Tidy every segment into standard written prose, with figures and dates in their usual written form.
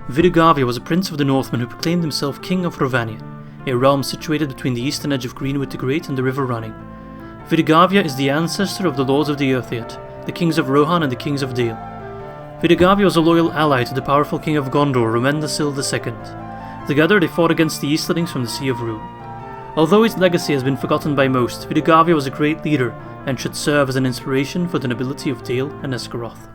Vidugavia was a prince of the Northmen who proclaimed himself King of Rhovanion, a realm situated between the eastern edge of Greenwood the Great and the River Running. Vidugavia is the ancestor of the Lords of the Earthiad, the Kings of Rohan and the Kings of Dale. Vidugavia was a loyal ally to the powerful King of Gondor, Rumendasil II. Together they fought against the Eastlings from the Sea of Rue. Although its legacy has been forgotten by most, Vidugavia was a great leader and should serve as an inspiration for the nobility of Dale and Esgaroth.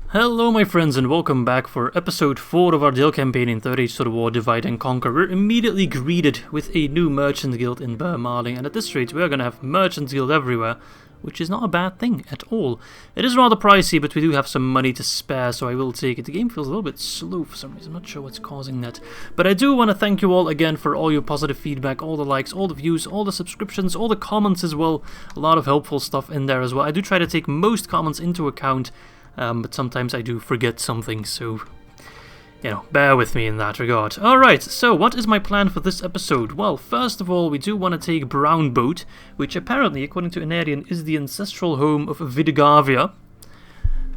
Hello my friends and welcome back for episode 4 of our Dale campaign in Third Age Total War Divide and Conquer. We're immediately greeted with a new merchant guild in Bûrh, and at this rate we are going to have merchant guild everywhere, which is not a bad thing at all. It is rather pricey, but we do have some money to spare, so I will take it. The game feels a little bit slow for some reason, I'm not sure what's causing that. But I do want to thank you all again for all your positive feedback, all the likes, all the views, all the subscriptions, all the comments as well. A lot of helpful stuff in there as well. I do try to take most comments into account, but sometimes I do forget something, so, bear with me in that regard. Alright, so what is my plan for this episode? Well, first of all, we do want to take Brown Boat, which apparently, according to Anarian, is the ancestral home of Vidugavia,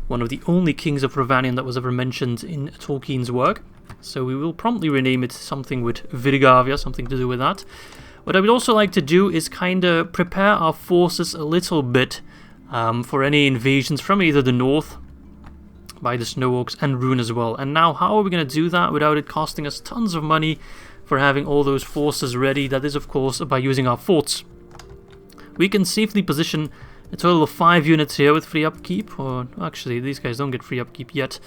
one of the only kings of Rhovanion that was ever mentioned in Tolkien's work. So we will promptly rename it something with Vidugavia, something to do with that. What I would also like to do is kind of prepare our forces a little bit for any invasions from either the north, by the Snow Orcs, and Ruin as well. And now, how are we going to do that without it costing us tons of money for having all those forces ready? That is, of course, by using our forts. We can safely position a total of 5 units here with free upkeep, or actually, these guys don't get free upkeep yet.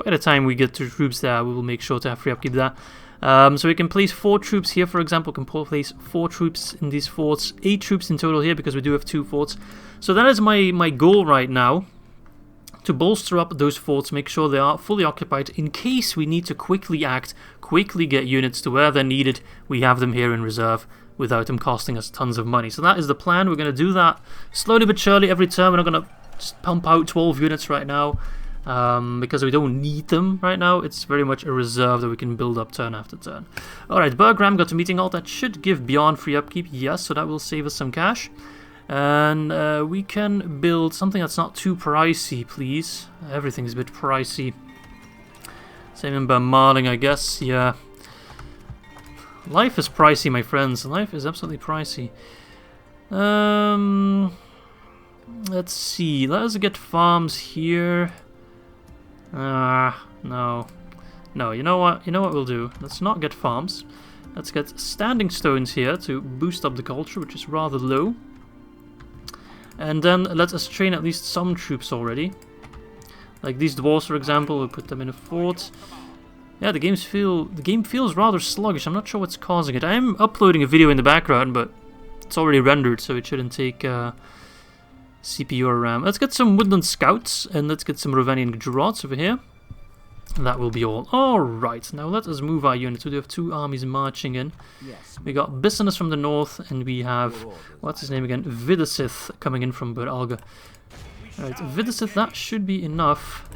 By the time we get to troops there, we will make sure to have free upkeep there. So we can place 4 troops here, for example. We can place 4 troops in these forts, 8 troops in total here, because we do have 2 forts. So that is my goal right now, to bolster up those forts, make sure they are fully occupied in case we need to quickly act, quickly get units to where they're needed. We have them here in reserve without them costing us tons of money. So that is the plan. We're going to do that slowly but surely every turn. We're not going to just pump out 12 units right now because we don't need them right now. It's very much a reserve that we can build up turn after turn. Alright, Bûrh got to meeting alt. That should give Beyond free upkeep. Yes, so that will save us some cash. And we can build something that's not too pricey, please. Everything's a bit pricey. Same in Bûrh, I guess, yeah. Life is pricey, my friends. Life is absolutely pricey. Let's see. Let us get farms here. No. No, you know what? You know what we'll do? Let's not get farms. Let's get standing stones here to boost up the culture, which is rather low. And then let us train at least some troops already. Like these dwarves, for example, we'll put them in a fort. Yeah, the game feels rather sluggish. I'm not sure what's causing it. I am uploading a video in the background, but it's already rendered, so it shouldn't take CPU or RAM. Let's get some woodland scouts, and let's get some Rhovanian draughts over here. That will be all. Alright, now let us move our units. We do have 2 armies marching in. Yes. We got Bisanus from the north, and we have, what's his name again? Vidusith coming in from Bûrh. Alright, Vidusith, that should be enough.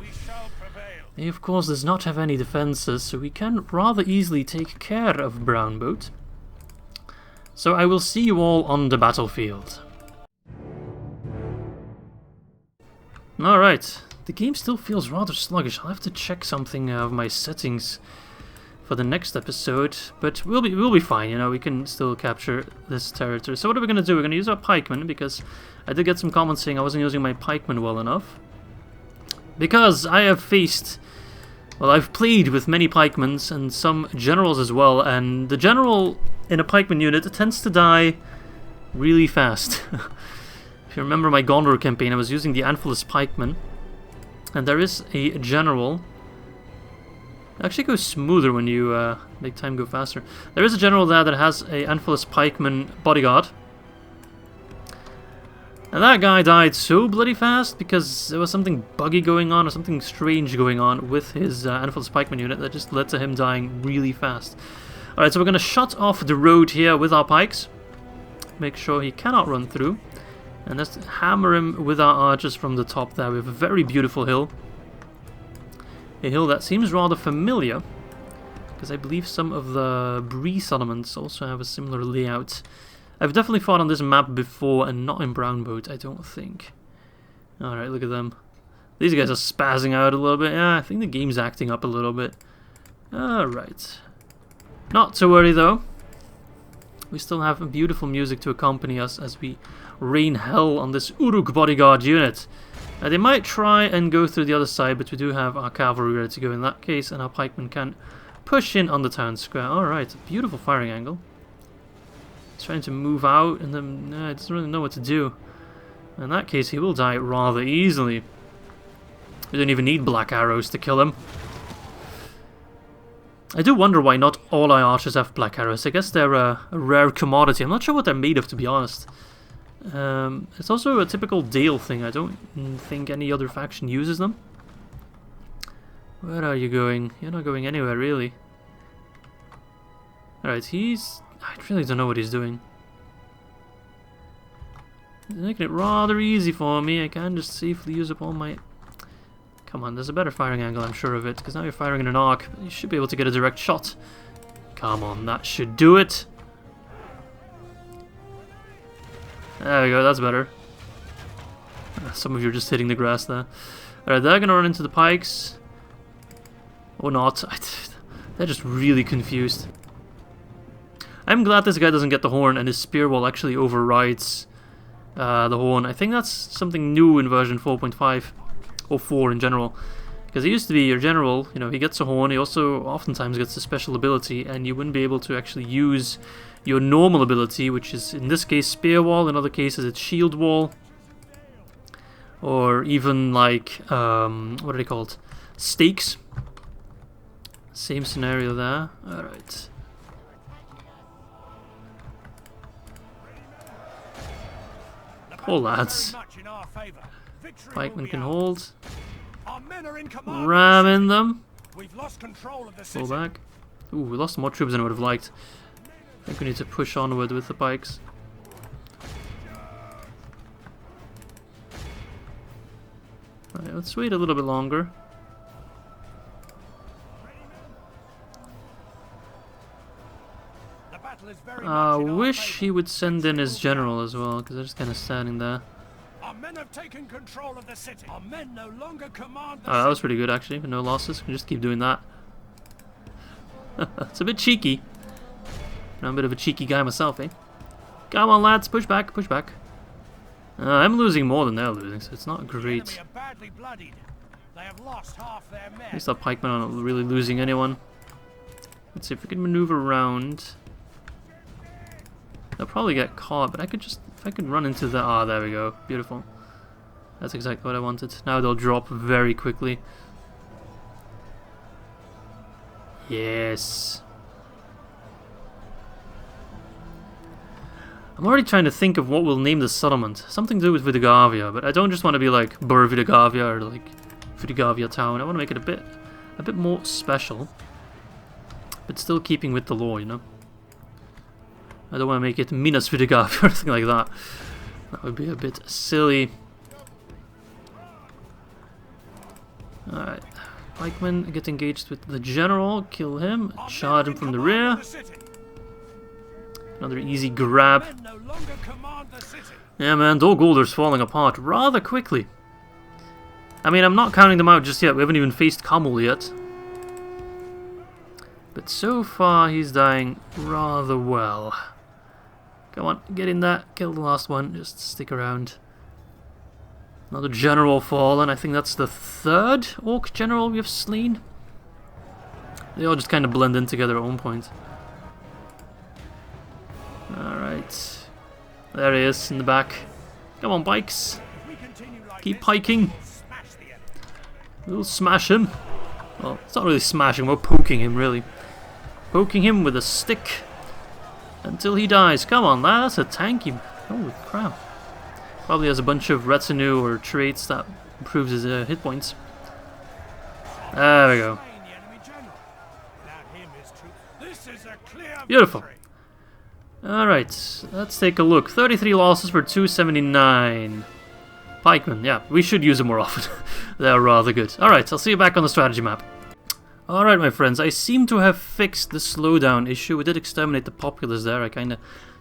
He, of course, does not have any defenses, so we can rather easily take care of Brown Boat. So I will see you all on the battlefield. Alright. The game still feels rather sluggish. I'll have to check something of my settings for the next episode, but we'll be fine. We can still capture this territory. So what are we going to do? We're going to use our pikemen, because I did get some comments saying I wasn't using my pikemen well enough. Because I have faced, well, I've played with many pikemans and some generals as well, and the general in a pikeman unit tends to die really fast. If you remember my Gondor campaign, I was using the Anfilis pikemen. And there is a general. It actually goes smoother when you make time go faster. There is a general there that has a Anfilis pikeman bodyguard. And that guy died so bloody fast because there was something buggy going on or something strange going on with his Anfilis pikeman unit that just led to him dying really fast. Alright, so we're going to shut off the road here with our pikes. Make sure he cannot run through. And let's hammer him with our archers from the top there. We have a very beautiful hill. A hill that seems rather familiar, because I believe some of the Bûrh settlements also have a similar layout. I've definitely fought on this map before, and not in Brown Boat, I don't think. Alright, look at them. These guys are spazzing out a little bit. Yeah, I think the game's acting up a little bit. Alright. Not to worry though. We still have beautiful music to accompany us as we rain hell on this Uruk bodyguard unit. They might try and go through the other side, but we do have our cavalry ready to go in that case, and our pikemen can push in on the town square. Alright, beautiful firing angle. He's trying to move out, and then he doesn't really know what to do. In that case, he will die rather easily. We don't even need black arrows to kill him. I do wonder why not all our archers have black arrows. I guess they're a rare commodity. I'm not sure what they're made of, to be honest. It's also a typical Dale thing. I don't think any other faction uses them. Where are you going? You're not going anywhere, really. Alright, I really don't know what he's doing. He's making it rather easy for me. I can just safely use up all my... Come on, there's a better firing angle, I'm sure of it. Because now you're firing in an arc. You should be able to get a direct shot. Come on, that should do it. There we go, that's better. Some of you are just hitting the grass there. Alright, they're gonna run into the pikes. Or not. They're just really confused. I'm glad this guy doesn't get the horn and his spear wall actually overrides the horn. I think that's something new in version 4.5. Or 4 in general. Because he used to be your general, you know, he gets a horn, he also oftentimes gets a special ability, and you wouldn't be able to actually use your normal ability, which is in this case spear wall, in other cases it's shield wall, or even like, what are they called? Stakes. Same scenario there. Alright. Poor lads. Pikemen can hold. Ram in them. Pull back. Ooh, we lost more troops than I would have liked. I think we need to push onward with the pikes. Alright, let's wait a little bit longer. I wish he would send in his general as well, because they're just kind of standing there. Our men have taken control of the city. Our men no longer command the that was pretty good actually, with no losses. We can just keep doing that. It's a bit cheeky. I'm a bit of a cheeky guy myself, eh? Come on lads, push back, push back. I'm losing more than they're losing, so it's not great. At least our pikemen aren't really losing anyone. Let's see if we can maneuver around. They'll probably get caught, but I could just... If I could run into the... Ah, there we go. Beautiful. That's exactly what I wanted. Now they'll drop very quickly. Yes. I'm already trying to think of what we'll name the settlement. Something to do with Vidugavia, but I don't just want to be like Bûrh Vidugavia or like Vidugavia town. I want to make it a bit more special, but still keeping with the lore, you know. I don't want to make it Minas Vidugavia or anything like that. That would be a bit silly. Alright. Pikemen get engaged with the general. Kill him. Charge him from the rear. Another easy grab. Yeah man, Dol Guldur's falling apart rather quickly. I mean, I'm not counting them out just yet. We haven't even faced Kamul yet. But so far he's dying rather well. Come on, get in there, kill the last one, just stick around. Another general fallen, I think that's the third orc general we have slain. They all just kind of blend in together at one point. Alright. There he is, in the back. Come on, bikes. Keep piking. We'll smash him. Well, it's not really smashing, we're poking him, really. Poking him with a stick. Until he dies. Come on, that's a tanky. Holy crap. Probably has a bunch of retinue or traits that improves his hit points. There we go. Beautiful. Alright, let's take a look. 33 losses for 279. Pikemen, yeah, we should use them more often. They're rather good. Alright, I'll see you back on the strategy map. Alright my friends, I seem to have fixed the slowdown issue. We did exterminate the populace there. I kind of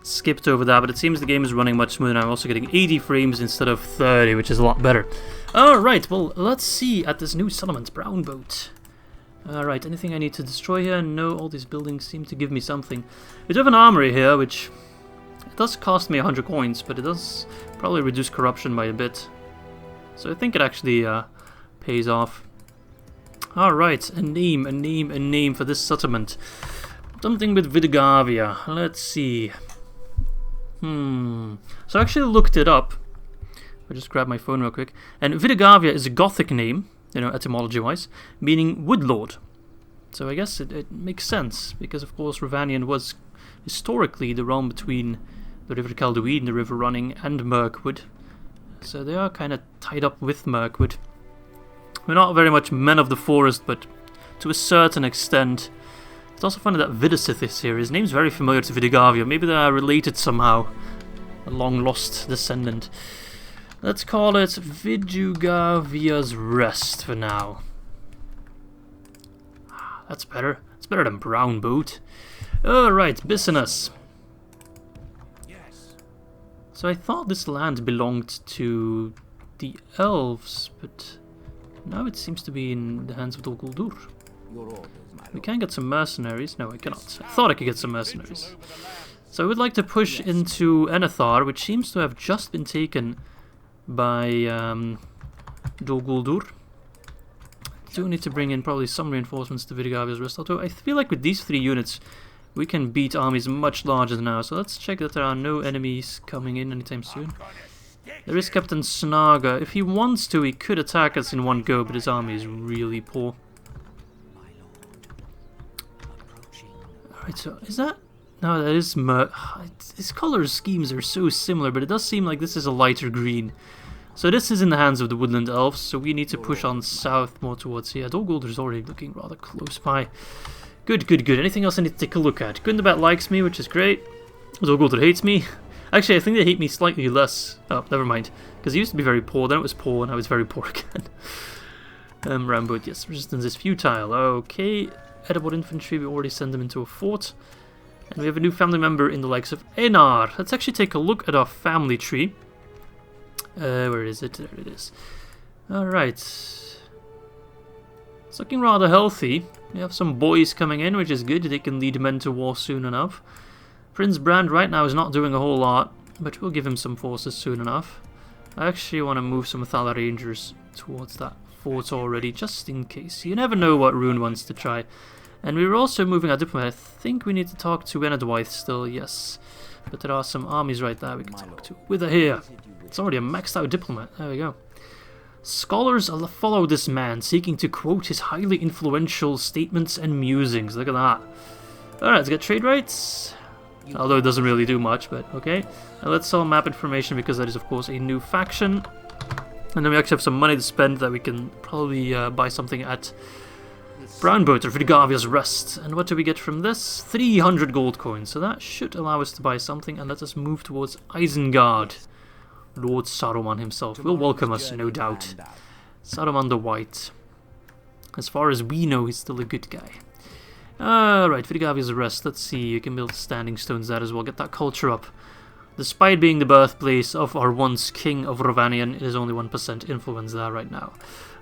skipped over that, but it seems the game is running much smoother now. I'm also getting 80 frames instead of 30, which is a lot better. Alright, well, let's see at this new settlement, Brown Boat. Alright, anything I need to destroy here? No, all these buildings seem to give me something. We do have an armory here, which it does cost me 100 coins, but it does probably reduce corruption by a bit. So I think it actually pays off. Alright, a name for this settlement. Something with Vidugavia. Let's see. So I actually looked it up. I'll just grab my phone real quick. And Vidugavia is a Gothic name, you know, etymology-wise, meaning woodlord. So I guess it makes sense, because of course Ravanian was historically the realm between the River Calduin, the River Running, and Mirkwood. So they are kind of tied up with Mirkwood. We're not very much men of the forest, but to a certain extent. It's also funny that Vidusith is here. His name's very familiar to Vidugavia. Maybe they are related somehow. A long-lost descendant. Let's call it Vidugavia's Rest for now. That's better. It's better than Brown Boat. Alright, business. So I thought this land belonged to the Elves, but now it seems to be in the hands of the Guldur. We can get some mercenaries. No, I cannot. I thought I could get some mercenaries. So I would like to push into Enethar, which seems to have just been taken by Dol Guldur. Do need to bring in probably some reinforcements to Vidugavia's Rest, although I feel like with these 3 units we can beat armies much larger than now. So let's check that there are no enemies coming in anytime soon. There is Captain Snaga. If he wants to, he could attack us in one go, but his army is really poor. Alright, so is that... No, that is his color schemes are so similar, but it does seem like this is a lighter green. So this is in the hands of the Woodland Elves, so we need to push on south more towards here. Dol Guldur is already looking rather close by. Good, good, good. Anything else I need to take a look at? Gundabad likes me, which is great. Dol Guldur hates me. Actually, I think they hate me slightly less. Oh, never mind. Because he used to be very poor, then it was poor, and now it's very poor again. Rambo, yes, resistance is futile. Okay, edible infantry, we already send them into a fort. And we have a new family member in the likes of Einar. Let's actually take a look at our family tree. Where is it? There it is. Alright. It's looking rather healthy. We have some boys coming in, which is good. They can lead men to war soon enough. Prince Brand right now is not doing a whole lot, but we'll give him some forces soon enough. I actually want to move some Thala Rangers towards that fort already, just in case. You never know what Ruin wants to try. And we were also moving our diplomat. I think we need to talk to Enedwythe still, yes. But there are some armies right there we can talk to. Wither here. It's already a maxed out diplomat. There we go. Scholars follow this man, seeking to quote his highly influential statements and musings. Look at that. Alright, let's get trade rights. Although it doesn't really do much, but okay. Now let's sell map information, because that is of course a new faction. And then we actually have some money to spend that we can probably buy something at Brown Boat or Vidugavia's Rest. And what do we get from this? 300 gold coins. So that should allow us to buy something, and let us move towards Isengard. Lord Saruman himself will welcome us, no doubt. Saruman the White. As far as we know, he's still a good guy. Alright, Vidugavia's Rest. Let's see, you can build standing stones there as well. Get that culture up. Despite being the birthplace of our once king of Ravanian, it is only 1% influence there right now.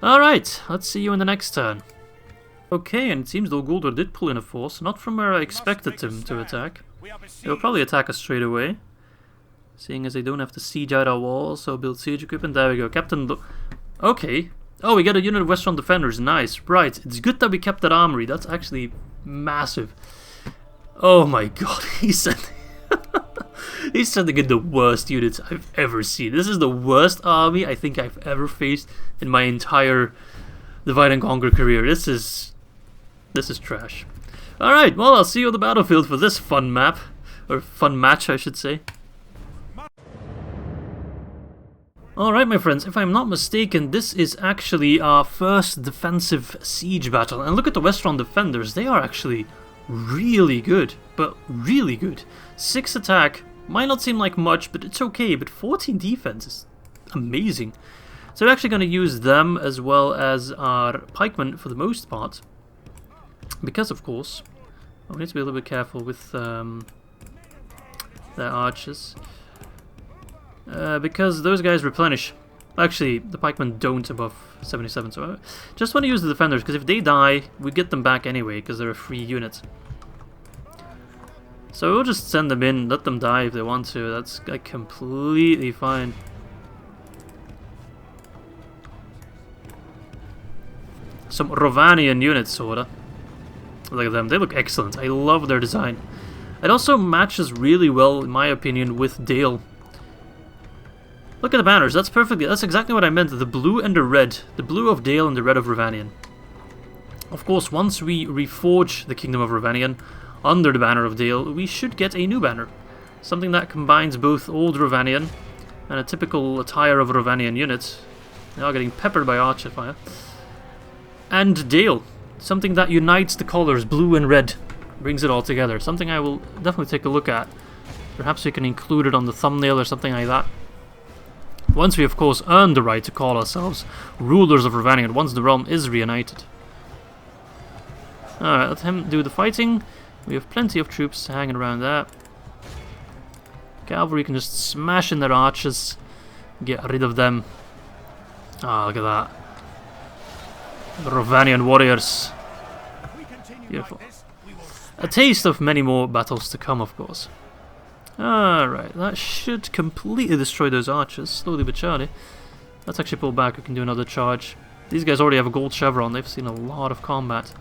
Alright, let's see you in the next turn. Okay, and it seems Dol Guldur did pull in a force, not from where I expected him to attack. They'll probably attack us straight away, seeing as they don't have to siege out our walls, so build siege equipment. There we go, Captain... Okay. Oh, we got a unit of Westron Defenders, nice. Right, it's good that we kept that armory, that's actually massive. Oh my god, he's sending in the worst units I've ever seen. This is the worst army I think I've ever faced in my entire Divide and Conquer career. This is trash. Alright, well, I'll see you on the battlefield for this fun map. Or fun match, I should say. Alright, my friends, if I'm not mistaken, this is actually our first defensive siege battle. And look at the Westron Defenders, they are actually really good. But really good. 6 attack, might not seem like much, but it's okay. But 14 defense is amazing. So we're actually going to use them as well as our pikemen for the most part. Because, of course, we need to be a little bit careful with their archers. Because those guys replenish. Actually, the pikemen don't above 77, so I just want to use the defenders, because if they die, we get them back anyway, because they're a free unit. So we'll just send them in, let them die if they want to, that's like completely fine. Some Rovanian units, sorta. Look at them, they look excellent, I love their design. It also matches really well, in my opinion, with Dale. Look at the banners, that's exactly what I meant, the blue and the red. The blue of Dale and the red of Rovanian. Of course, once we reforge the Kingdom of Rovanian under the banner of Dale, we should get a new banner. Something that combines both old Rovanian and a typical attire of Rovanian units. Now getting peppered by archer fire. And Dale. Something that unites the colors blue and red. Brings it all together. Something I will definitely take a look at. Perhaps we can include it on the thumbnail or something like that. Once we, of course, earn the right to call ourselves rulers of Rovanian, once the realm is reunited. Alright, let him do the fighting. We have plenty of troops hanging around there. Cavalry can just smash in their archers. Get rid of them. Ah, look at that. The Rovanian warriors. Beautiful. A taste of many more battles to come, of course. Alright, that should completely destroy those archers, slowly but surely. Let's actually pull back, we can do another charge. These guys already have a gold chevron, they've seen a lot of combat.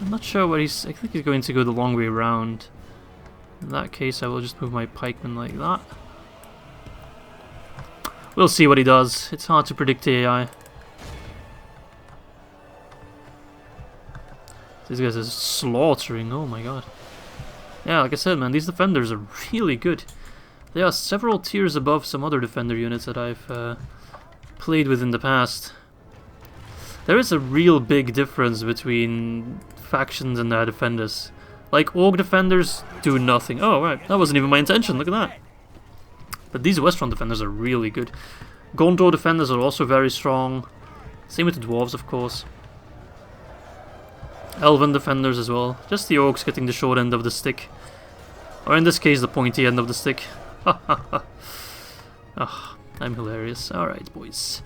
I'm not sure what I think he's going to go the long way around. In that case, I will just move my pikemen like that. We'll see what he does, it's hard to predict AI. These guys are slaughtering, oh my god. Yeah, like I said, man, these defenders are really good. They are several tiers above some other defender units that I've played with in the past. There is a real big difference between factions and their defenders. Like, Orc defenders do nothing. Oh, right, that wasn't even my intention, look at that. But these Westfront defenders are really good. Gondor defenders are also very strong. Same with the Dwarves, of course. Elven defenders as well. Just the Orcs getting the short end of the stick. Or in this case, the pointy end of the stick. Ha ha ha. Ah, I'm hilarious. Alright, boys.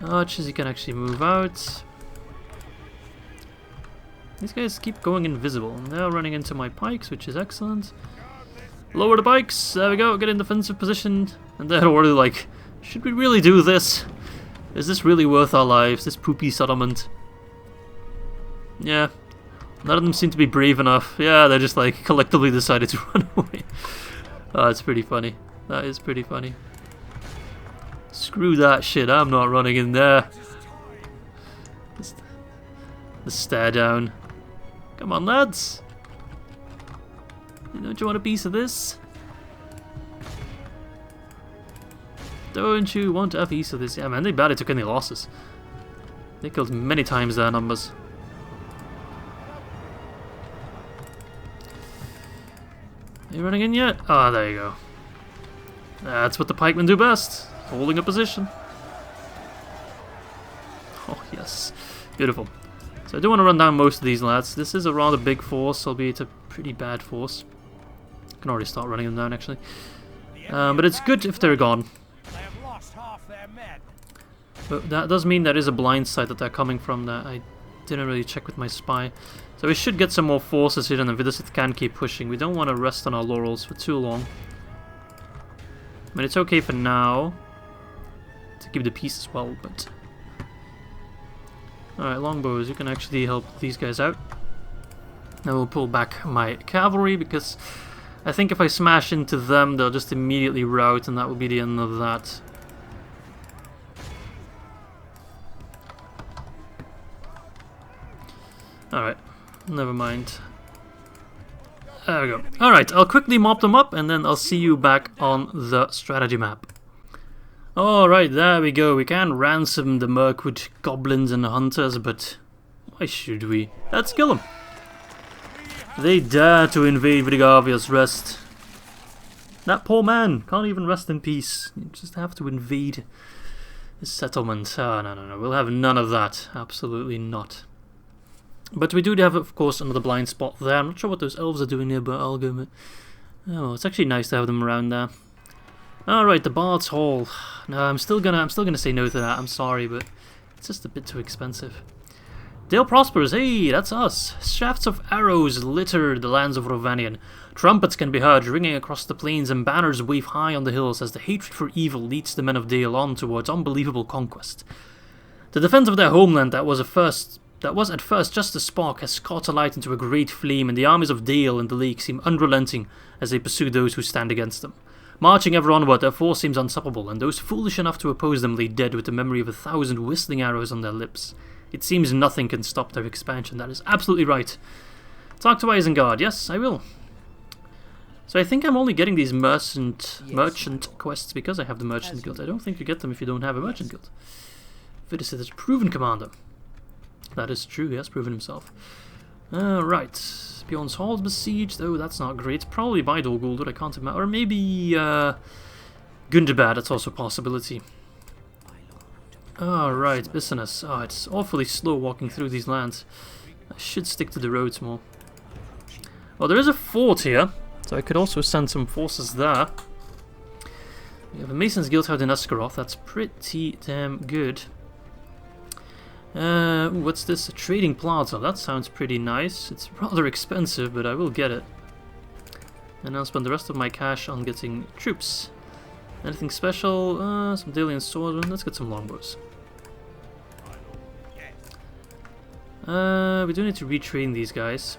Archers, you can actually move out. These guys keep going invisible. They're running into my pikes, which is excellent. Lower the pikes. There we go. Get in defensive position. And they're already like, should we really do this? Is this really worth our lives? This poopy settlement? Yeah, none of them seem to be brave enough. Yeah, they just like collectively decided to run away. Oh, it's pretty funny. That is pretty funny. Screw that shit, I'm not running in there. The stare down. Come on, lads. Don't you want a piece of this? Don't you want a piece of this? Yeah, man, they barely took any losses. They killed many times their numbers. Are you running in yet? Ah, there you go. That's what the pikemen do best. Holding a position. Oh, yes. Beautiful. So I do want to run down most of these lads. This is a rather big force, albeit a pretty bad force. I can already start running them down, actually. But it's good if they're gone. But that does mean there is a blind side that they're coming from that I didn't really check with my spy. So we should get some more forces here, and Vidusith can keep pushing. We don't want to rest on our laurels for too long. I mean, it's okay for now to keep the peace as well, but... Alright, longbows, you can actually help these guys out. I will pull back my cavalry, because I think if I smash into them, they'll just immediately rout, and that will be the end of that. Alright, never mind. There we go. Alright, I'll quickly mop them up and then I'll see you back on the strategy map. Alright, there we go. We can ransom the Mirkwood goblins and hunters, but why should we? Let's kill them. They dare to invade Vidugavia's rest. That poor man can't even rest in peace. You just have to invade his settlement. Oh, no. We'll have none of that. Absolutely not. But we do have, of course, another blind spot there. I'm not sure what those elves are doing nearby Alge, but... Oh, it's actually nice to have them around there. Alright, the Bard's Hall. No, I'm still gonna say no to that. I'm sorry, but it's just a bit too expensive. Dale prospers. Hey, that's us. Shafts of arrows litter the lands of Rovanion. Trumpets can be heard ringing across the plains, and banners wave high on the hills as the hatred for evil leads the men of Dale on towards unbelievable conquest. The defense of their homeland that was at first just a spark has caught alight into a great flame, and the armies of Dale and the Lake seem unrelenting as they pursue those who stand against them. Marching ever onward, their force seems unstoppable, and those foolish enough to oppose them lay dead with the memory of 1,000 whistling arrows on their lips. It seems nothing can stop their expansion. That is absolutely right. Talk to Isengard. Yes, I will. So I think I'm only getting these merchant quests because I have the merchant guild. I don't think you get them if you don't have a merchant guild. Vidus is a proven commander. That is true, he has proven himself. Right. Bjorn's Hall is besieged. Oh, that's not great. Probably by Dol Guldur, I can't imagine. Or maybe Gundabad, that's also a possibility. Alright, business. Oh, it's awfully slow walking through these lands. I should stick to the roads more. Well, there is a fort here, so I could also send some forces there. We have a Mason's Guild out in Esgaroth. That's pretty damn good. What's this? A trading plaza. That sounds pretty nice. It's rather expensive, but I will get it. And I'll spend the rest of my cash on getting troops. Anything special? Some Dalian swordsmen. Let's get some longbows. We do need to retrain these guys.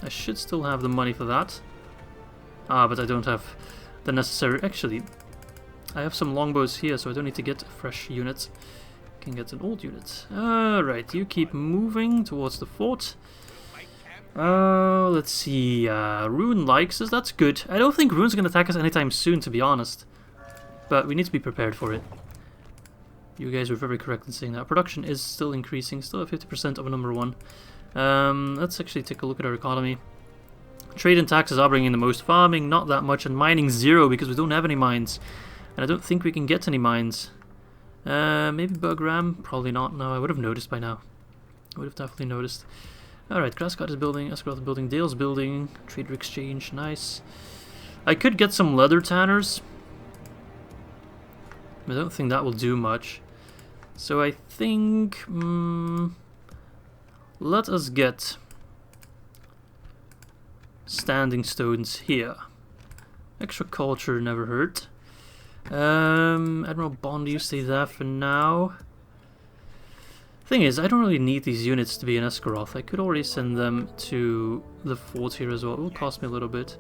I should still have the money for that. But I don't have the necessary... Actually, I have some longbows here, so I don't need to get a fresh unit. I can get an old unit. Right, you keep moving towards the fort. Let's see. Ruin likes us. That's good. I don't think Ruin's going to attack us anytime soon, to be honest. But we need to be prepared for it. You guys were very correct in saying that. Production is still increasing. Still at 50% of number 1. Let's actually take a look at our economy. Trade and taxes are bringing the most. Farming, not that much. And mining, 0, because we don't have any mines. And I don't think we can get any mines. Maybe Bûrh, probably not. No, I would have noticed by now. I would have definitely noticed. Alright, Grasscott is building, Esgaroth is building, Dale's building, Trader Exchange, nice. I could get some leather tanners. I don't think that will do much. So I think... let us get standing stones here. Extra culture never hurt. Admiral Bond, you stay there for now. Thing is, I don't really need these units to be in Esgaroth. I could already send them to the fort here as well. It will cost me a little bit.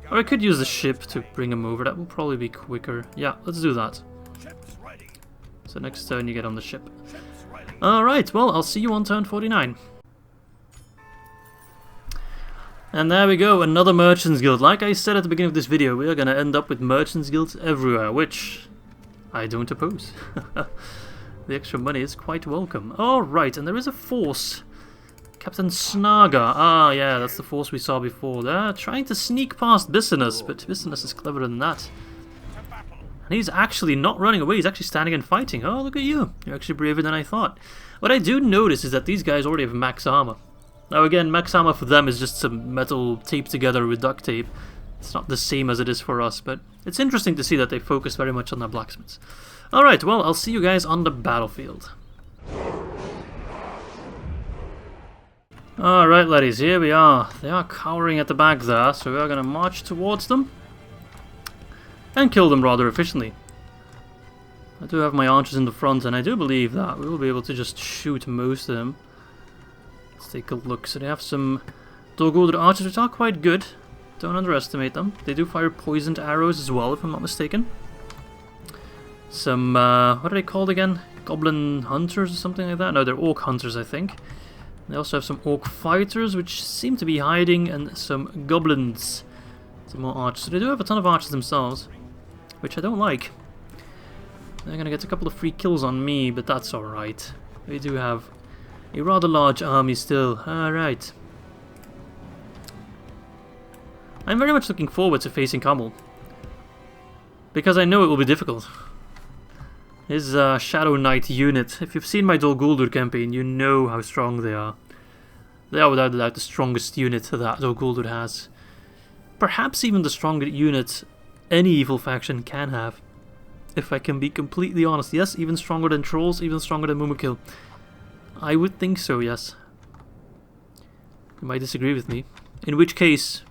Or I could use the ship to bring them over. That will probably be quicker. Yeah, let's do that. So next turn you get on the ship. Alright, well, I'll see you on turn 49. And there we go, another Merchants Guild. Like I said at the beginning of this video, we are going to end up with Merchants Guilds everywhere, which I don't oppose. The extra money is quite welcome. Alright, and there is a force. Captain Snaga. Ah, yeah, that's the force we saw before. They're trying to sneak past Business, but Business is cleverer than that. And he's actually not running away, he's actually standing and fighting. Oh, look at you. You're actually braver than I thought. What I do notice is that these guys already have max armor. Now again, max armor for them is just some metal taped together with duct tape. It's not the same as it is for us, but it's interesting to see that they focus very much on their blacksmiths. Alright, well, I'll see you guys on the battlefield. Alright, laddies, here we are. They are cowering at the back there, so we are going to march towards them. And kill them rather efficiently. I do have my archers in the front, and I do believe that we will be able to just shoot most of them. Let's take a look. So they have some Dol Guldur archers, which are quite good. Don't underestimate them. They do fire poisoned arrows as well, if I'm not mistaken. Some, what are they called again? Goblin hunters or something like that? No, they're orc hunters, I think. They also have some orc fighters, which seem to be hiding, and some goblins. Some more archers. So they do have a ton of archers themselves, which I don't like. They're gonna get a couple of free kills on me, but that's alright. We do have a rather large army still. Alright. I'm very much looking forward to facing Kamal, because I know it will be difficult. His Shadow Knight unit. If you've seen my Dol Guldur campaign, you know how strong they are. They are without a doubt the strongest unit that Dol Guldur has. Perhaps even the strongest unit any evil faction can have. If I can be completely honest. Yes, even stronger than Trolls, even stronger than Mumakil. I would think so, yes. You might disagree with me. In which case,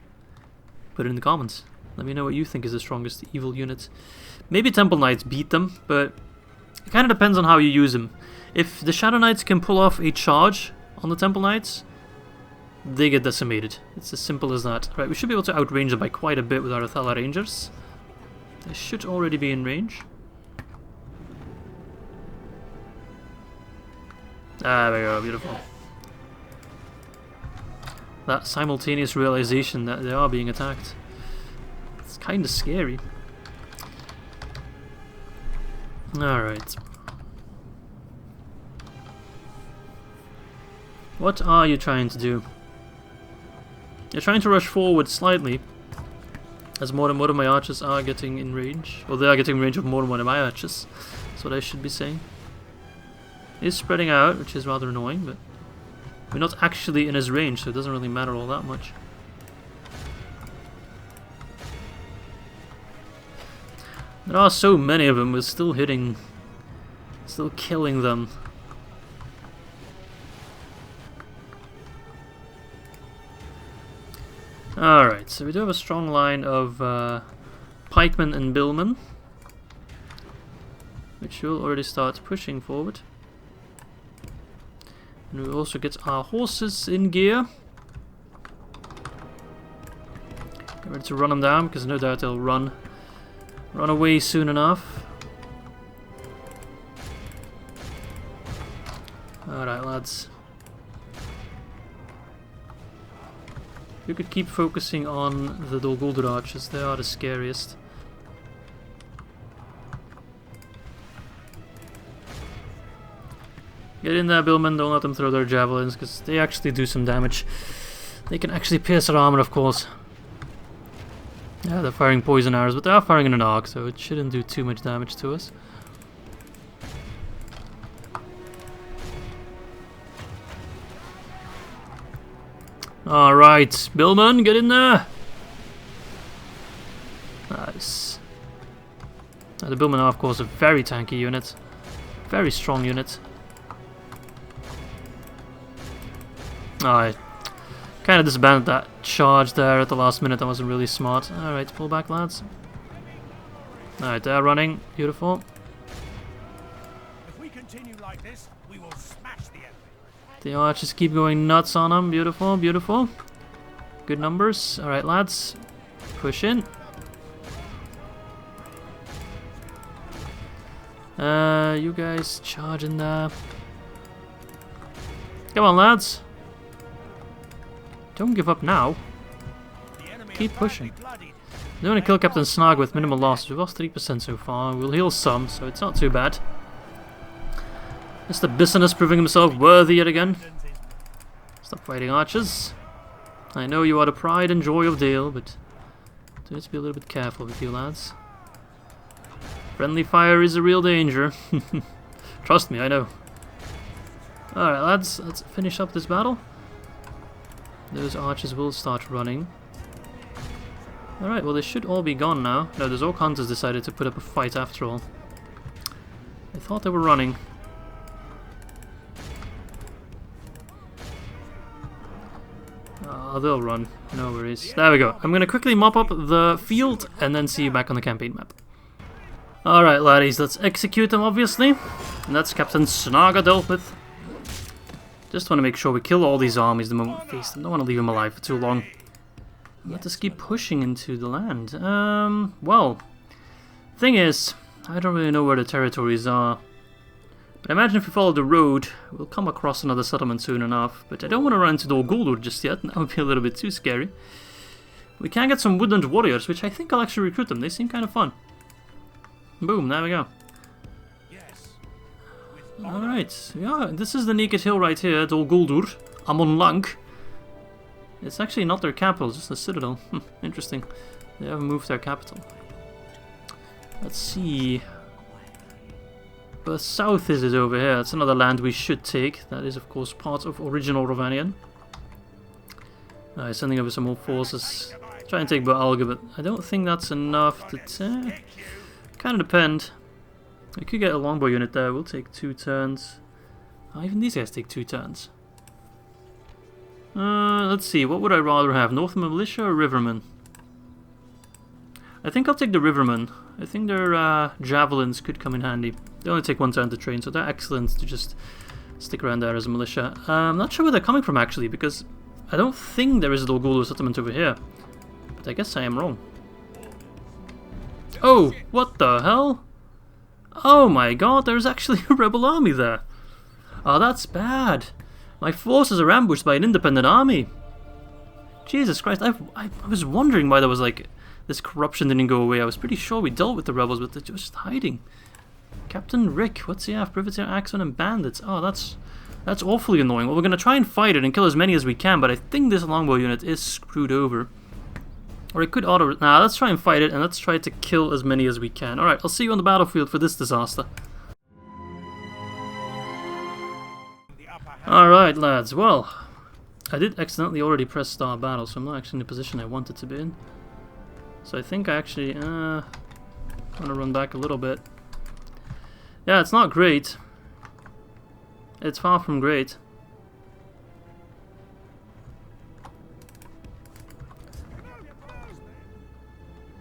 put it in the comments. Let me know what you think is the strongest evil unit. Maybe Temple Knights beat them, but it kind of depends on how you use them. If the Shadow Knights can pull off a charge on the Temple Knights, they get decimated. It's as simple as that. Right, we should be able to outrange them by quite a bit with our Athala Rangers. They should already be in range. There we go, beautiful. That simultaneous realization that they are being attacked. It's kind of scary. Alright. What are you trying to do? You're trying to rush forward slightly, as more than one of my archers are getting in range. Or they are getting in range of more than one of my archers. That's what I should be saying. He's spreading out, which is rather annoying, but we're not actually in his range, so it doesn't really matter all that much. There are so many of them, we're still hitting, still killing them. Alright, so we do have a strong line of pikemen and billmen, which will already start pushing forward. And we also get our horses in gear. Get ready to run them down, because no doubt they'll run away soon enough. Alright, lads. We could keep focusing on the Dol Guldur archers, they are the scariest. Get in there, Billman, don't let them throw their javelins, because they actually do some damage. They can actually pierce our armor, of course. Yeah, they're firing poison arrows, but they are firing in an arc, so it shouldn't do too much damage to us. Alright, Billman, get in there! Nice. Now, the Billmen are, of course, a very tanky unit. Very strong unit. I kind of disbanded that charge there at the last minute. That wasn't really smart. Alright, pull back, lads. Alright, they're running. Beautiful. If we continue like this, we will smash the enemy. The archers keep going nuts on them. Beautiful, beautiful. Good numbers. Alright, lads. Push in. You guys charge in there. Come on, lads. Don't give up now. Keep pushing. They want to kill Captain Snarg with minimal loss. We've lost 3% so far. We'll heal some, so it's not too bad. Mr. Bissonus proving himself worthy yet again. Stop fighting archers. I know you are the pride and joy of Dale, but do need to be a little bit careful with you, lads. Friendly fire is a real danger. Trust me, I know. Alright, lads, let's finish up this battle. Those archers will start running. Alright, well they should all be gone now. No, the Zork Hunters decided to put up a fight after all. I thought they were running. They'll run. No worries. There we go. I'm gonna quickly mop up the field and then see you back on the campaign map. Alright, laddies, let's execute them, obviously. And that's Captain Snaga dealt with. Just want to make sure we kill all these armies the moment we face them. Don't want to leave them alive for too long. Let us keep pushing into the land. Well, thing is, I don't really know where the territories are. But I imagine if we follow the road, we'll come across another settlement soon enough. But I don't want to run into Dol Guldur just yet. That would be a little bit too scary. We can get some woodland warriors, which I think I'll actually recruit them. They seem kind of fun. Boom, there we go. Alright, yeah, this is the Naked Hill right here, Dol Guldur, Amon Lank. It's actually not their capital, just the citadel. Interesting. They haven't moved their capital. Let's see. south is it over here? That's another land we should take. That is, of course, part of original Rovanian. Sending over some more forces. Try and take Alge, but I don't think that's enough to... kind of depend. We could get a longbow unit there. We'll take 2 turns. Even these guys take 2 turns. Let's see. What would I rather have? Northman Militia or Rivermen? I think I'll take the Rivermen. I think their javelins could come in handy. They only take 1 turn to train, so they're excellent to just stick around there as a militia. I'm not sure where they're coming from, actually, because I don't think there is a Guldur settlement over here. But I guess I am wrong. Oh, what the hell? Oh my god, there's actually a rebel army there. Oh, that's bad. My forces are ambushed by an independent army. Jesus Christ, I was wondering why there was like... this corruption didn't go away. I was pretty sure we dealt with the rebels, but they're just hiding. Captain Rick, what's he have? Privateer, Axon, and bandits. Oh, that's awfully annoying. Well, we're going to try and fight it and kill as many as we can, but I think this longbow unit is screwed over. Or it could auto... Nah, let's try and fight it, and let's try to kill as many as we can. Alright, I'll see you on the battlefield for this disaster. Alright, lads. Well, I did accidentally already press start battle, so I'm not actually in the position I wanted to be in. So I think I actually... I'm going to run back a little bit. Yeah, it's not great. It's far from great.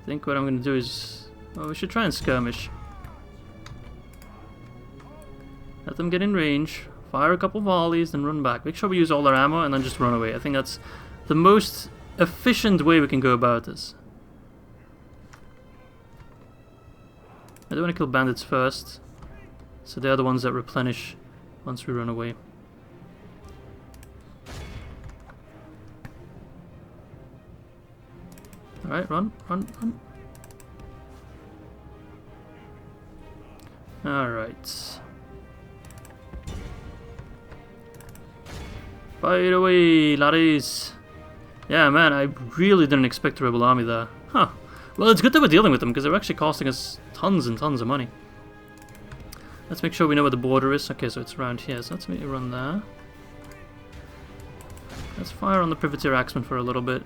I think what I'm going to do is... well, we should try and skirmish. Let them get in range, fire a couple volleys, then run back. Make sure we use all our ammo and then just run away. I think that's the most efficient way we can go about this. I don't want to kill bandits first, so they're the ones that replenish once we run away. Alright, run. Alright. Fight away, laddies! Yeah, man, I really didn't expect a rebel army there. Huh. Well, it's good that we're dealing with them, because they're actually costing us tons and tons of money. Let's make sure we know where the border is. Okay, so it's around here, so let's maybe run there. Let's fire on the Privateer Axemen for a little bit.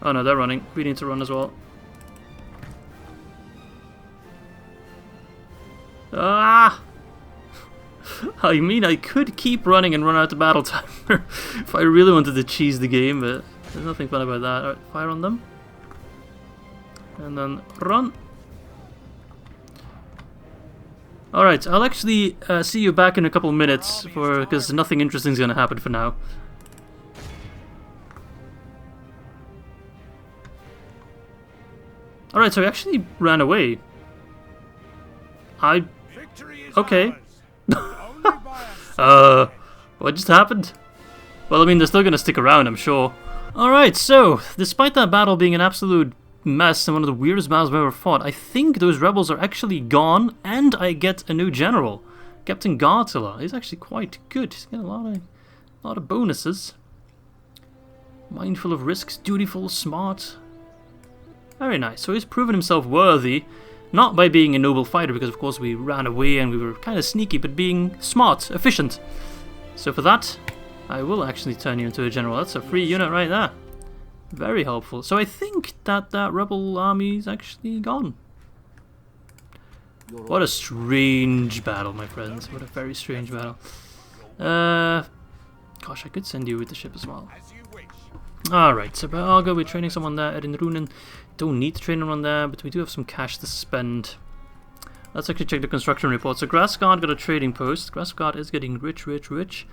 Oh no, they're running. We need to run as well. Ah! I mean, I could keep running and run out the battle timer if I really wanted to cheese the game, but there's nothing fun about that. Alright, fire on them. And then run. Alright, I'll actually see you back in a couple minutes, because nothing interesting is going to happen for now. Alright, so he actually ran away. Okay. What just happened? Well, I mean, they're still gonna stick around, I'm sure. Alright, so, despite that battle being an absolute mess and one of the weirdest battles I've ever fought, I think those rebels are actually gone, and I get a new general. Captain Gartila. He's actually quite good. He's got a lot of bonuses. Mindful of risks, dutiful, smart. Very nice. So he's proven himself worthy, not by being a noble fighter, because of course we ran away and we were kind of sneaky, but being smart, efficient. So for that, I will actually turn you into a general. That's a free unit right there. Very helpful. So I think that rebel army is actually gone. What a strange battle, my friends. What a very strange battle. Gosh, I could send you with the ship as well. Alright, so Alge, we're training someone there. Ered Runen. Don't need to train anyone there, but we do have some cash to spend. Let's actually check the construction report. So Grassguard got a trading post. Grassguard is getting rich, rich, rich.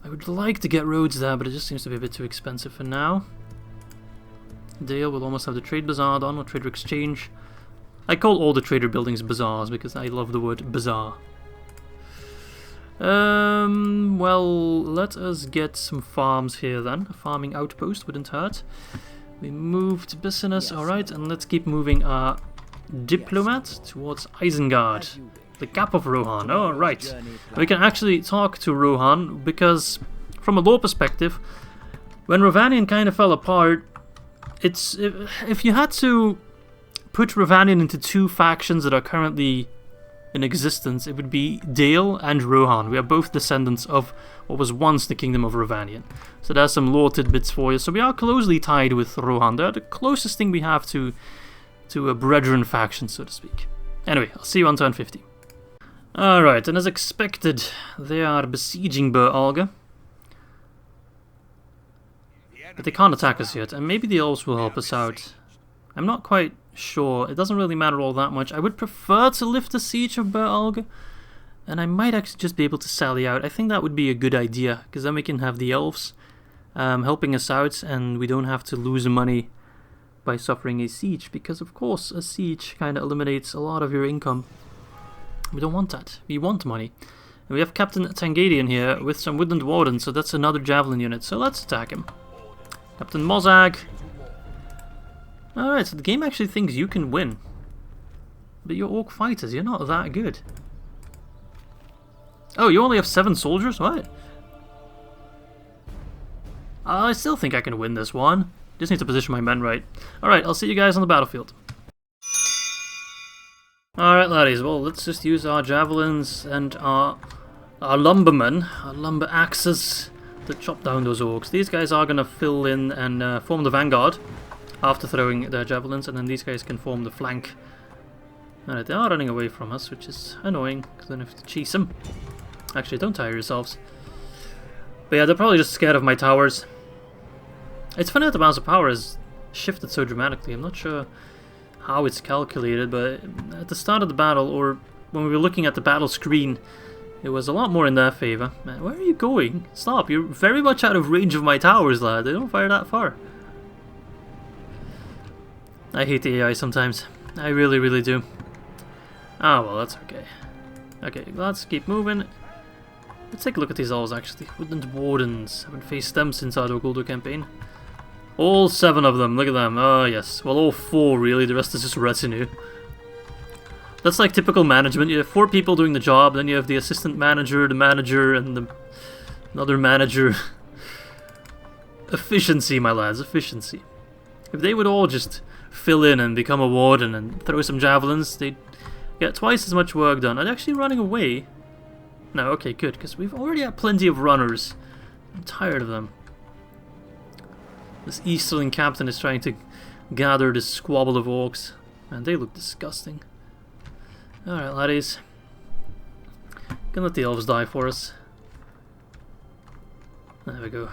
I would like to get roads there, but it just seems to be a bit too expensive for now. Dale will almost have the trade bazaar done, or trader exchange. I call all the trader buildings bazaars because I love the word bazaar. Well, let us get some farms here then. A farming outpost wouldn't hurt. We moved business, yes. Alright, and let's keep moving our diplomat towards Isengard, the Gap of Rohan. Alright, we can actually talk to Rohan because, from a lore perspective, when Rovanian kind of fell apart, if you had to put Ravanian into two factions that are currently in existence, it would be Dale and Rohan. We are both descendants of what was once the Kingdom of Ravanian. So there's some lore tidbits for you. So we are closely tied with Rohan. They're the closest thing we have to a brethren faction, so to speak. Anyway, I'll see you on turn 50. Alright, and as expected, they are besieging Bûrh Alge. But they can't attack us yet, and maybe the Elves will help us out. I'm not quite sure. It doesn't really matter all that much. I would prefer to lift the siege of Bûrh Alge, and I might actually just be able to sally out. I think that would be a good idea, because then we can have the Elves helping us out, and we don't have to lose money by suffering a siege, because of course a siege kind of eliminates a lot of your income. We don't want that. We want money. And we have Captain Tangadian here with some Woodland Warden, so that's another Javelin unit, so let's attack him. Captain Mozag. Alright, so the game actually thinks you can win. But you're Orc fighters, you're not that good. Oh, you only have 7 soldiers? What? I still think I can win this one. Just need to position my men right. Alright, I'll see you guys on the battlefield. Alright laddies, well let's just use our javelins and our lumbermen, our lumber axes, to chop down those orcs. These guys are going to fill in and form the vanguard after throwing their javelins, and then these guys can form the flank. Alright, they are running away from us, which is annoying, because then I have to chase them. Actually, don't tire yourselves. But yeah, they're probably just scared of my towers. It's funny that the balance of power has shifted so dramatically. I'm not sure how it's calculated, but at the start of the battle, or when we were looking at the battle screen, it was a lot more in their favour. Man, where are you going? Stop, you're very much out of range of my towers, lad. They don't fire that far. I hate the AI sometimes. I really, really do. Ah, well, that's okay. Okay, let's keep moving. Let's take a look at these elves, actually. Woodland Wardens. Haven't faced them since our Guldur campaign. All 7 of them, look at them. Oh, yes. Well, all 4, really. The rest is just retinue. That's like typical management. You have 4 people doing the job, then you have the assistant manager, the manager, and another manager. Efficiency, my lads, efficiency. If they would all just fill in and become a warden and throw some javelins, they'd get twice as much work done. Are they actually running away? No, okay, good, because we've already had plenty of runners. I'm tired of them. This Easterling captain is trying to gather this squabble of orcs. Man, they look disgusting. Alright, laddies. Gonna let the elves die for us. There we go.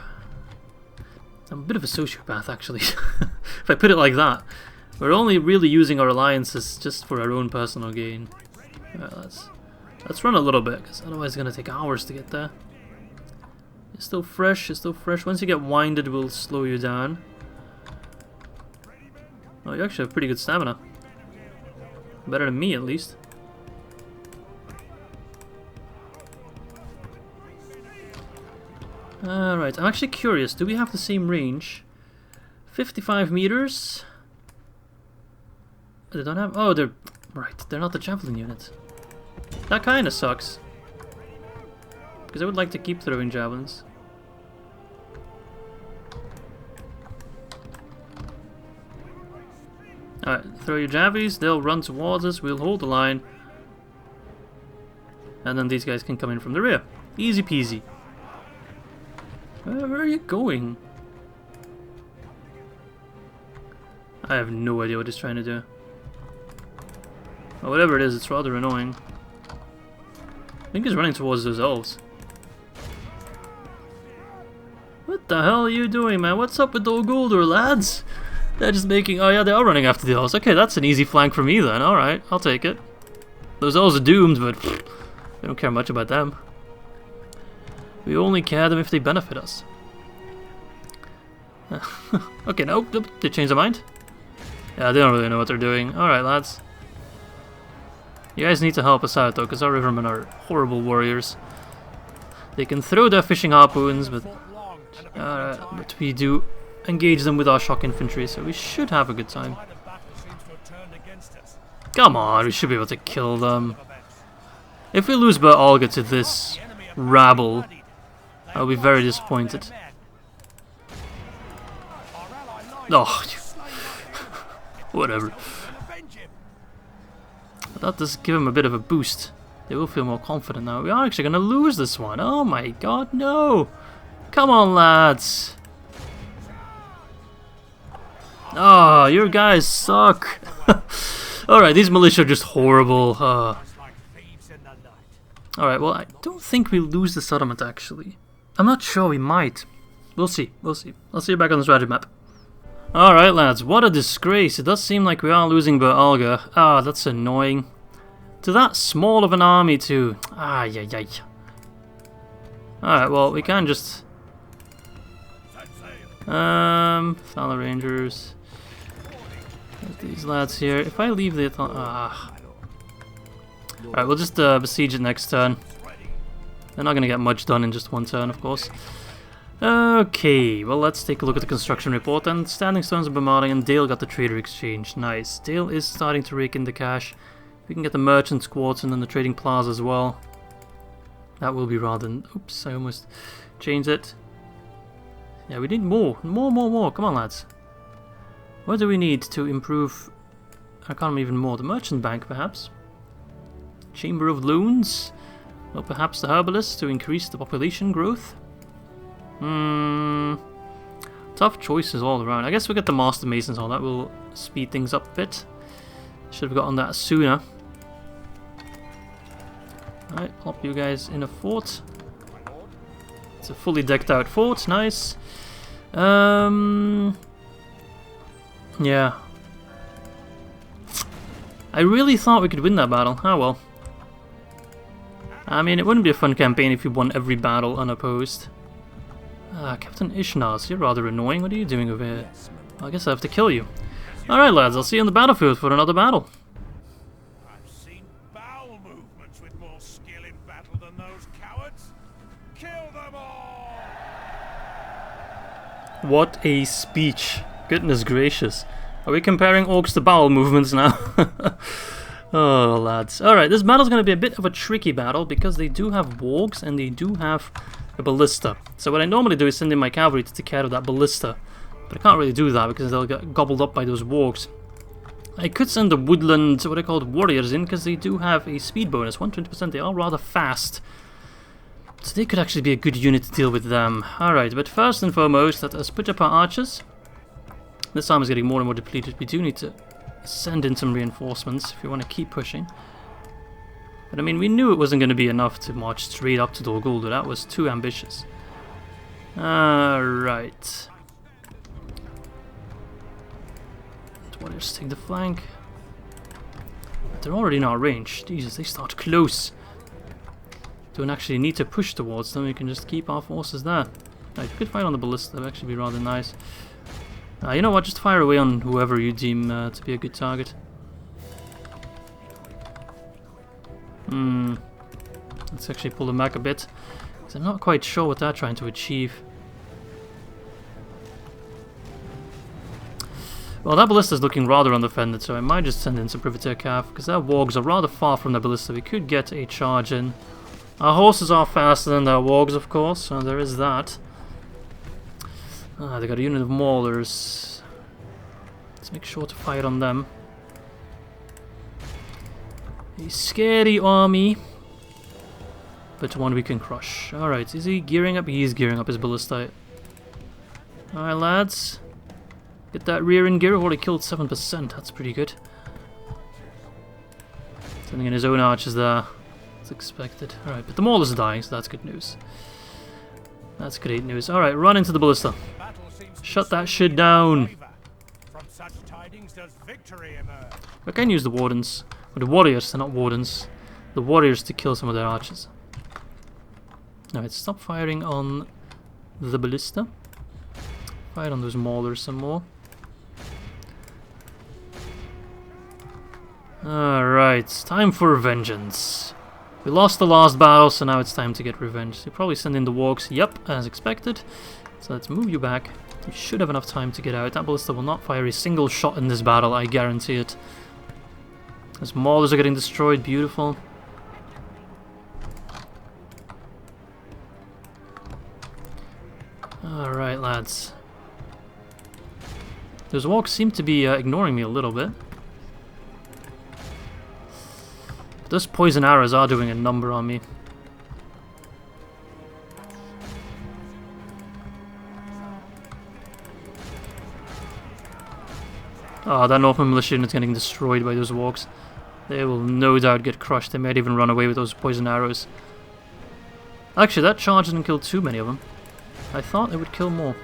I'm a bit of a sociopath, actually. If I put it like that. We're only really using our alliances just for our own personal gain. Alright, let's run a little bit, because otherwise it's gonna take hours to get there. It's still fresh, it's still fresh. Once you get winded, we'll slow you down. Oh, you actually have pretty good stamina. Better than me, at least. Alright, I'm actually curious. Do we have the same range? 55 meters? They don't have... Oh, they're... Right, they're not the javelin unit. That kinda sucks. Because I would like to keep throwing javelins. Alright, throw your javies, they'll run towards us, we'll hold the line. And then these guys can come in from the rear. Easy peasy. Where are you going? I have no idea what he's trying to do. Well, whatever it is, it's rather annoying. I think he's running towards those elves. What the hell are you doing, man? What's up with the Guldur, lads? They're just making... Oh yeah, they are running after the elves. Okay, that's an easy flank for me then. Alright, I'll take it. Those elves are doomed, but I don't care much about them. We only care them if they benefit us. Okay, no, they changed their mind. Yeah, they don't really know what they're doing. Alright, lads. You guys need to help us out though, because our rivermen are horrible warriors. They can throw their fishing harpoons, but we do engage them with our shock infantry, so we should have a good time. Come on, we should be able to kill them. If we lose Bûrh Alge to this rabble, I'll be very disappointed. Oh, whatever. But that does give them a bit of a boost. They will feel more confident now. We are actually going to lose this one. Oh my god, no! Come on, lads! Oh, your guys suck! Alright, these militia are just horrible. Alright, well, I don't think we lose the settlement, actually. I'm not sure we might. We'll see, we'll see. I'll see you back on the strategy map. Alright, lads, what a disgrace. It does seem like we are losing Alge. Ah, that's annoying. To that small of an army, too. Ah, yeah, yeah. Alright, well, we can just... Fowler Rangers. There's these lads here. If I leave the... Alright, we'll just besiege it next turn. They're not going to get much done in just one turn, of course. Okay, well, let's take a look at the construction report. And Standing Stones are bombarding, and Dale got the trader exchange. Nice. Dale is starting to rake in the cash. We can get the merchant squads and then the trading plaza as well. That will be rather... Oops, I almost changed it. Yeah, we need more. More. Come on, lads. What do we need to improve our economy even more? The merchant bank, perhaps? Chamber of Loans? Or perhaps the herbalist to increase the population growth? Tough choices all around. I guess we'll get the Master Masons on. That will speed things up a bit. Should have gotten that sooner. Alright, pop you guys in a fort. It's a fully decked out fort. Nice. Yeah. I really thought we could win that battle. Ah, well. I mean, it wouldn't be a fun campaign if you won every battle unopposed. Captain Ishnaz, you're rather annoying. What are you doing over here? Well, I guess I have to kill you. Alright, lads, I'll see you on the battlefield for another battle. I've seen bowel movements with more skill in battle than those cowards. Kill them all! What a speech. Goodness gracious. Are we comparing orcs to bowel movements now? Oh, lads. Alright, this battle's going to be a bit of a tricky battle because they do have wargs and they do have a ballista. So what I normally do is send in my cavalry to take care of that ballista. But I can't really do that because they'll get gobbled up by those wargs. I could send the woodland, what I call warriors in, because they do have a speed bonus, 120%. They are rather fast. So they could actually be a good unit to deal with them. Alright, but first and foremost, let us put up our archers. This arm is getting more and more depleted. We do need to send in some reinforcements if we want to keep pushing. But I mean, we knew it wasn't going to be enough to march straight up to Dol Guldur. That was too ambitious. Alright. Warriors take the flank. But they're already in our range. Jesus, they start close. Don't actually need to push towards them. We can just keep our forces there. Right, we could fight on the ballista. That would actually be rather nice. You know what? Just fire away on whoever you deem to be a good target. Let's actually pull them back a bit. Because I'm not quite sure what they're trying to achieve. Well, that ballista is looking rather undefended, so I might just send in some Privateer Cav, because their wargs are rather far from the ballista. We could get a charge in. Our horses are faster than their wargs, of course, so there is that. They got a unit of maulers. Let's make sure to fire on them. A scary army, but one we can crush. Alright, is he gearing up? He is gearing up his ballista. Alright, lads. Get that rear in gear. Already killed 7%. That's pretty good. Sending in his own archers there. As expected. Alright, but the maulers are dying, so that's good news. That's great news. Alright, run into the ballista. Shut that shit down. From such tidings does victory emerge. I can use the wardens. Or the warriors, they're not wardens. The warriors to kill some of their archers. Alright, stop firing on the ballista. Fire on those maulers some more. Alright, time for vengeance. We lost the last battle, so now it's time to get revenge. They probably send in the wargs. Yep, as expected. So let's move you back. You should have enough time to get out. That ballista will not fire a single shot in this battle, I guarantee it. Those maulers are getting destroyed. Beautiful. Alright, lads. Those wargs seem to be ignoring me a little bit. Those poison arrows are doing a number on me. Oh, that Northman militia unit's getting destroyed by those walks. They will no doubt get crushed. They might even run away with those poison arrows. Actually, that charge didn't kill too many of them. I thought it would kill more.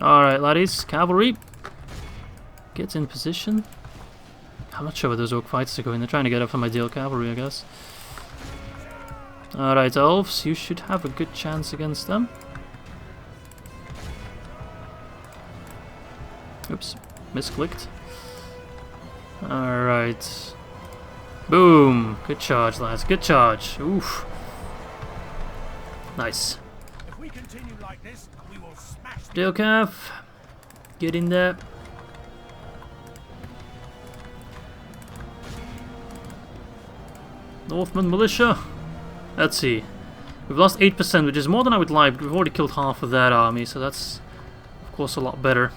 Alright, laddies. Cavalry. Get in position. I'm not sure where those orc fighters are going. They're trying to get up from my deal cavalry, I guess. Alright, Elves. You should have a good chance against them. Oops. Misclicked. Alright. Boom! Good charge, lads. Good charge. Oof. Nice. If we continue like this, we will smash the Dale Calf. Get in there. Northman militia. Let's see. We've lost 8%, which is more than I would like, but we've already killed half of that army, so that's, of course, a lot better.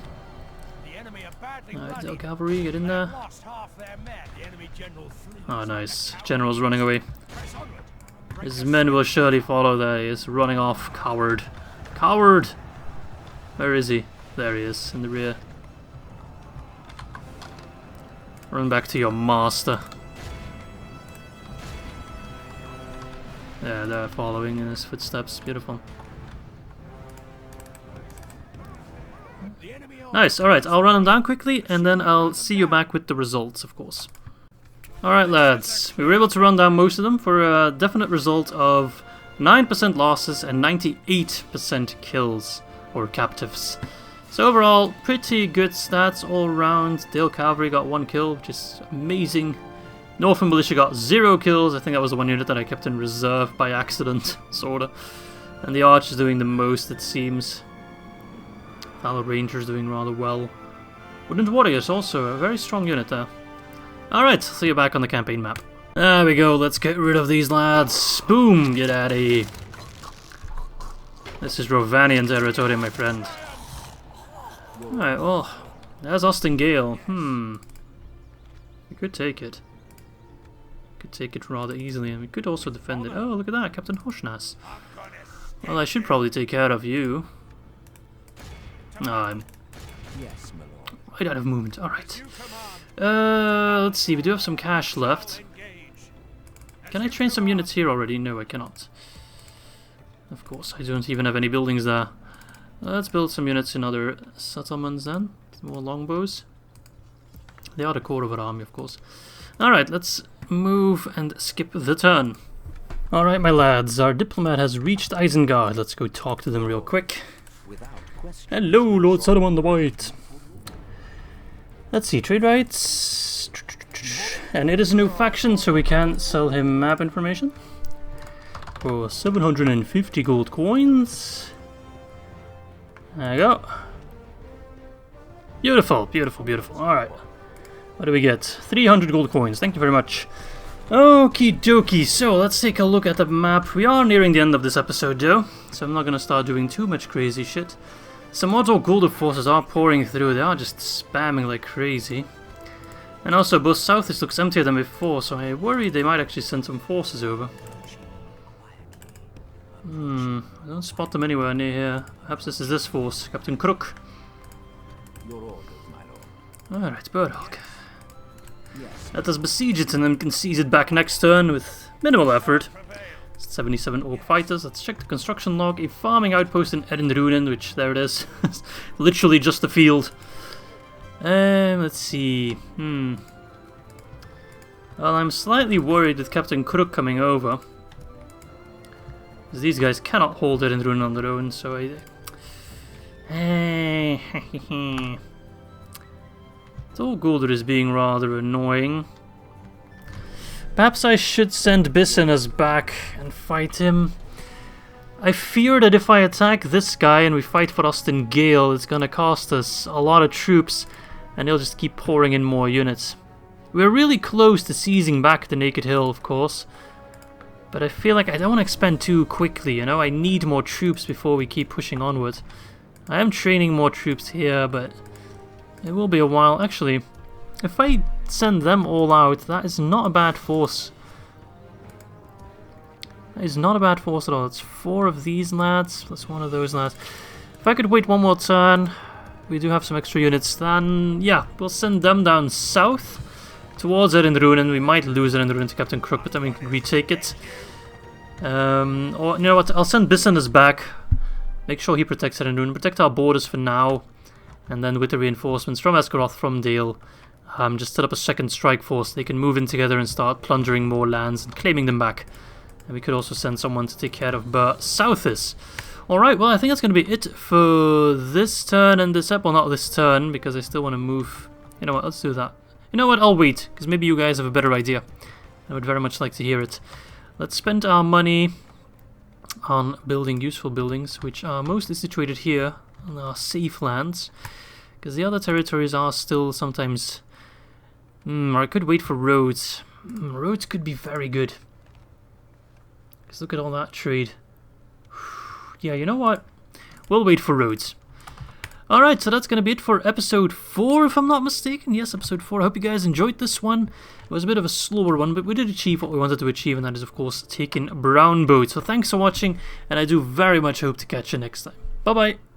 Alright, Dale Cavalry, get in there. Oh, nice. General's running away. His men will surely follow there. He is running off. Coward. Coward! Where is he? There he is, in the rear. Run back to your master. Yeah, they're following in his footsteps. Beautiful. Nice, alright, I'll run them down quickly and then I'll see you back with the results, of course. Alright, lads, we were able to run down most of them for a definite result of 9% losses and 98% kills, or captives. So overall, pretty good stats all round. Dale Cavalry got 1 kill, which is amazing. Northern Militia got 0 kills. I think that was the one unit that I kept in reserve by accident, sorta. And the Arch is doing the most, it seems. Valor Rangers doing rather well. Woodland Warriors also a very strong unit there. Alright, see you back on the campaign map. There we go, let's get rid of these lads. Boom, get out of here. This is Rovanian territory, my friend. Alright, well, there's Austin Gale. We could take it. Could take it rather easily, and we could also defend it. Oh, look at that, Captain Hoshnas. Well, I should probably take care of you. No, I'm right out of movement. Alright. Let's see, we do have some cash left. Can I train some units here already? No, I cannot. Of course, I don't even have any buildings there. Let's build some units in other settlements then. Some more longbows. They are the core of our army, of course. Alright, let's move and skip the turn. Alright, my lads, our diplomat has reached Isengard. Let's go talk to them real quick. Hello, Lord Saruman the White. Let's see, trade rights. And it is a new faction, so we can sell him map information. For 750 gold coins. There you go. Beautiful, beautiful, beautiful. Alright. What do we get? 300 gold coins. Thank you very much. Okie dokie, so let's take a look at the map. We are nearing the end of this episode though, so I'm not gonna start doing too much crazy shit. Some Mordor Guldur forces are pouring through, they are just spamming like crazy. And also both Southeast looks emptier than before, so I worry they might actually send some forces over. I don't spot them anywhere near here. Perhaps this is this force, Captain Crook. Alright, Bûrh. Let us besiege it and then can seize it back next turn with minimal effort. 77 orc fighters. Let's check the construction log. A farming outpost in Ered, which there it is. Literally just the field. Let's see. Well, I'm slightly worried with Captain Crook coming over. Because these guys cannot hold Ered on their own, so Tall Guldur is being rather annoying. Perhaps I should send Bissinas back and fight him. I fear that if I attack this guy and we fight for Austin Gale, it's gonna cost us a lot of troops and they'll just keep pouring in more units. We're really close to seizing back the Naked Hill, of course. But I feel like I don't want to expand too quickly, you know? I need more troops before we keep pushing onward. I am training more troops here, but it will be a while. Actually, if I send them all out, that is not a bad force. That is not a bad force at all. It's 4 of these lads, plus 1 of those lads. If I could wait one more turn, we do have some extra units, then yeah, we'll send them down south towards Ered, and we might lose Ered to Captain Crook, but then we can retake it. Or you know what, I'll send Bissandus back, make sure he protects Ered, protect our borders for now, and then with the reinforcements from Esgaroth, from Dale, just set up a second strike force. They can move in together and start plundering more lands and claiming them back. And we could also send someone to take care of Bûrh Southis. Alright, well I think that's going to be it for this turn and this well, not this turn, because I still want to move. You know what, let's do that. You know what, I'll wait, because maybe you guys have a better idea. I would very much like to hear it. Let's spend our money on building useful buildings, which are mostly situated here on our safe lands, because the other territories are still sometimes... or I could wait for roads. Roads could be very good. Because look at all that trade. Yeah, you know what? We'll wait for roads. Alright, so that's going to be it for episode 4, if I'm not mistaken. Yes, episode 4. I hope you guys enjoyed this one. It was a bit of a slower one, but we did achieve what we wanted to achieve, and that is, of course, taking Brown Boat. So thanks for watching, and I do very much hope to catch you next time. Bye-bye.